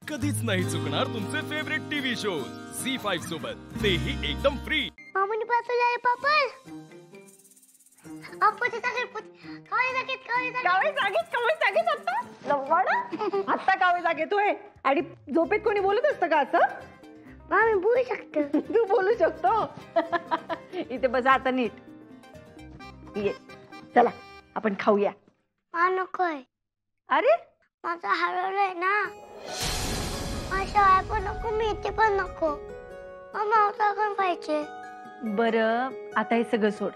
कधीच नाही चुकणार तुमचे फेवरेट टीव्ही शोज झी5 सोबत, तेही एकदम फ्री. मामुनी पासून आले पापड. आता कावे जागेतोय आणि झोपेत कोणी बोलत असतं का असं? मामी बोलू शकतो. तू बोलू शकतो. इथे बस आता नीट. ये चला आपण खाऊया. मा नकोय. अरे माझं हरवलंय ना. माझ्या आई पण नको, मी इथे पण नको. मम्मा पण पाहिजे. बरं आता हे सगळं सोड.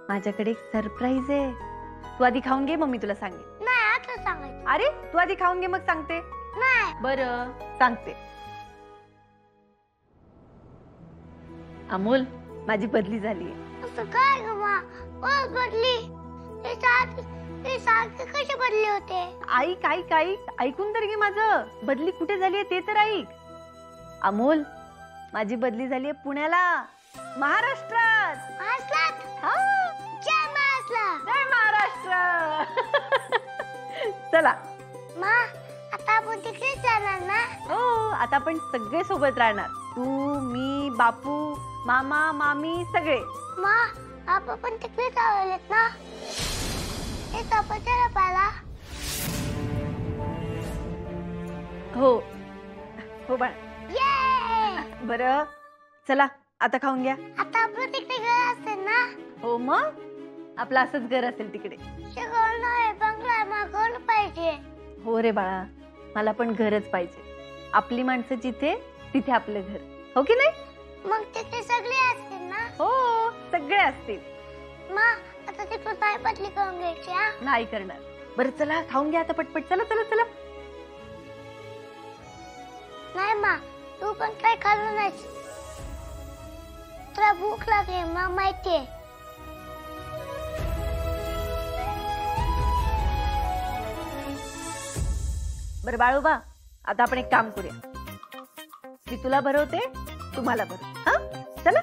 माझ्याकडे एक सरप्राईज आहे. तू आधी खाऊन घे, मग मी तुला सांगेन. नाही आता सांगायचं. अरे तू आधी खाऊन घे मग सांगते. नाही. बरं सांगते. अमोल माझी बदली झाली आहे. असं काय ग मा? बदली? ते सारखे कसे बदली होते? ऐक ऐक ऐक ऐकून तर घे माझं. बदली कुठे झाली आहे ते तर ऐक. अमोल माझी बदली झाली आहे पुण्याला, महाराष्ट्रात. महाराष्ट्रात? हा. जय महाराष्ट्र. जय महाराष्ट्र. चला मा आता आपण तिकडेच जाणार ना? हो आता आपण सगळे सोबत राहणार. तू मी बापू मामा मामी सगळे. मा आपण पण तिकडेच आलेत ना? हे सफरचंद पाहिला? हो हो बाळ. ये बरं चला आता खाऊन घ्या. आता आपलं तिकडे घर असेल ना? हो मग आपलं असंच घर असेल तिकडे. घर नाही, बंगला आहे. मला घर पाहिजे. हो रे बाळा, मला पण घरच पाहिजे. आपली माणसं जिथे तिथे आपलं घर, हो की नाही? मग तिकडे सगळे असतील ना? हो सगळे असतील. मा आता तिकडे पाय बदली करून घ्यायची. हा नाही करणार. बरं चला खाऊन घ्या आता पटपट. चला चला चला. नाही मा, तू पण काय खाल्लं नाही. तुला भूक लागली मा, माहितीये. बरं बाळूबा आता आपण एक काम करूया. मी तुला भरवते, तुम्हाला भरव. हा चला.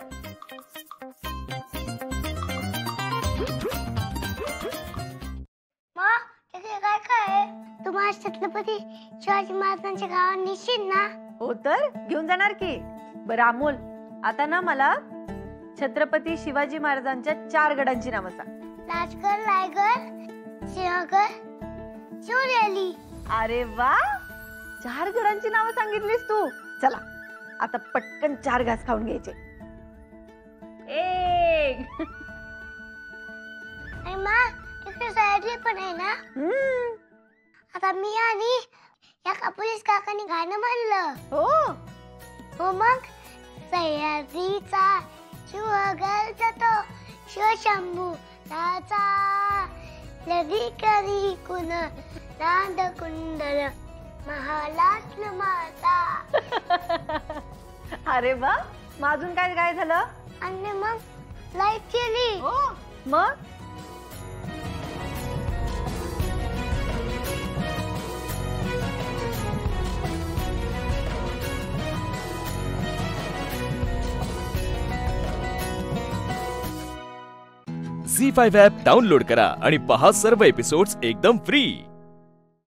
मा तिकडे काय काय आहे? तू माझ्या छत्रपती शिवाजी महाराजांच्या गावात निश्चित ना? हो तर घेऊन जाणार की. बरं अमोल आता ना मला छत्रपती शिवाजी महाराजांच्या 4 गडांची नावं सांग. राजगड, रायगड, सिंहगड, शिवनेरी. अरे वा, 4 गडांची नावं सांगितलीस तू. चला आता पटकन 4 घास खाऊन घ्यायचे. एक. आणि मा तिकडे सह्याद्री पण आहे ना? आता मी आणि या पोलीस काकांनी गाणं म्हणलं. हो मग सह्याद्रीचा शिवगड तो शिवशंभू राजा लगी करी कुण रांद कुंडल महालातलं माता. अरे वा, मग अजून काय काय झालं? आणि मग लाईट केली. मग झी5 ॲप डाउनलोड करा आणि पहा सर्व एपिसोड्स एकदम फ्री.